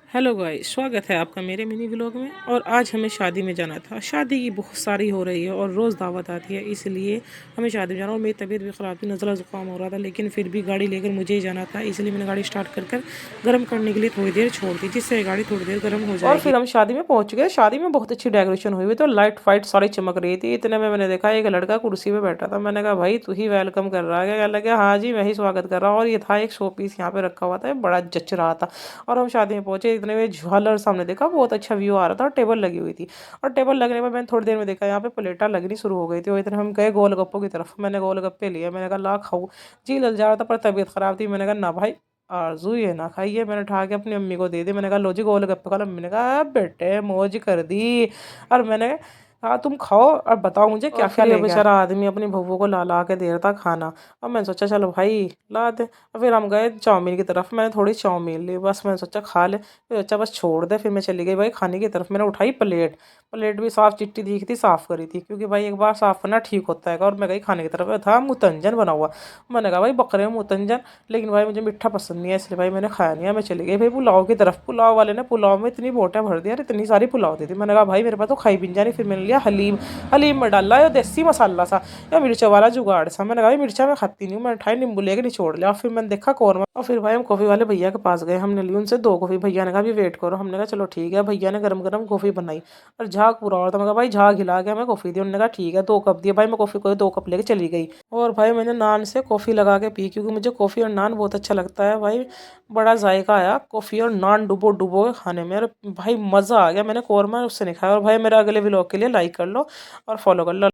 Hello guys, स्वागत है आपका मेरे मिनी व्लॉग में। और आज हमें शादी में जाना था। शादी की बहुत सारी हो रही है और रोज़ दावत आती है, इसलिए हमें शादी में जाना। और मेरी तबीयत भी ख़राब थी, नज़ला ज़ुकाम हो रहा था, लेकिन फिर भी गाड़ी लेकर मुझे ही जाना था। इसलिए मैंने गाड़ी स्टार्ट कर गर्म करने के लिए थोड़ी देर छोड़ दी, जिससे गाड़ी थोड़ी देर गर्म हो जाएगी। और फिर हम शादी में पहुंच गए। शादी में बहुत अच्छी डेकोरेशन हुई हुई, तो लाइट फाइट सारी चमक रही थी। इतने में मैंने देखा एक लड़का कुर्सी पे बैठा था। मैंने कहा भाई तू ही वेलकम कर रहा है क्या? कहने लगा हाँ जी मैं ही स्वागत कर रहा हूँ। और ये था एक शो पीस यहाँ पे रखा हुआ था, बड़ा जच रहा था। और हम शादी में पहुंचे, इतने में झालर सामने देखा, बहुत अच्छा व्यू आ रहा था और टेबल लगी हुई थी। और टेबल लगने पर मैंने थोड़ी देर में देखा यहाँ पे प्लेटा लगनी शुरू हो गई थी। और इतने हम गए गोलगप्पों की तरफ। मैंने गोलगप्पे लिए, मैंने कहा ला खाऊं। जी लल जा रहा था पर तबीयत खराब थी। मैंने कहा ना भाई आरजू ये ना खाइए। मैंने उठा के अपनी अम्मी को दे दी। मैंने कहा लो जी गोलगप्पे खा लो। अम्मी ने कहा बेटे मौज कर दी। और मैंने हाँ तुम खाओ और बताओ मुझे क्या क्या लेके बेचारा आदमी अपनी बहू को ला ला के दे रहा था खाना। अब मैंने सोचा चलो भाई ला दे। और फिर हम गए चाउमीन की तरफ। मैंने थोड़ी चाउमीन ली, बस मैंने सोचा खा ले, फिर सोचा बस छोड़ दे। फिर मैं चली गई भाई खाने की तरफ। मैंने उठाई प्लेट। प्लेट भी साफ चिट्टी दिखी थी, साफ करी थी, क्योंकि भाई एक बार साफ करना ठीक होता है। और मैं गई खाने की तरफ, था मुतंजन बना हुआ। मैंने कहा भाई बकरे में मुतंजन, लेकिन भाई मुझे मीठा पसंद नहीं है, इसलिए भाई मैंने खाया नहीं है। मैं चली गई भाई पुलाव की तरफ। पुलाव वाले ने पुलाव में इतनी बोटियाँ भर दी यार, इतनी सारी पुलाव दी थी। मैंने कहा भाई मेरे पास तो खाई भी नहीं जानी। फिर मैंने लिया हलीम। हलीम में डाला या देसी मसाला सा या मिर्चा वाला जुगाड़ सा। मैंने कहा मिर्चा मैं खाती नहीं हूँ। मैंने उठाई नींबू लेके निचोड़ लिया। फिर मैंने देखा कौरमा। और फिर भाई हम कॉफ़ी वाले भैया के पास गए। हमने ली उनसे 2 कॉफ़ी। भैया ने कहा भी वेट करो। हमने कहा चलो ठीक है। भैया ने गरम गरम कॉफ़ी बनाई और झाग पूरा और था। मैं कहा भाई झाग हिला के हमें कॉफ़ी दी। उन्होंने कहा ठीक है, 2 कप दिए। भाई मैं कॉफ़ी को 2 कप लेके चली गई। और भाई मैंने नान से कॉफ़ी लगा के पी, क्योंकि मुझे कॉफ़ी और नान बहुत अच्छा लगता है भाई। बड़ा जायका आया कॉफ़ी और नान डुबो डुबो के खाने में। और भाई मज़ा आ गया। मैंने कौरमा उससे नहीं खाया। और भाई मेरा अगले व्लॉग के लिए लाइक कर लो और फॉलो कर लो।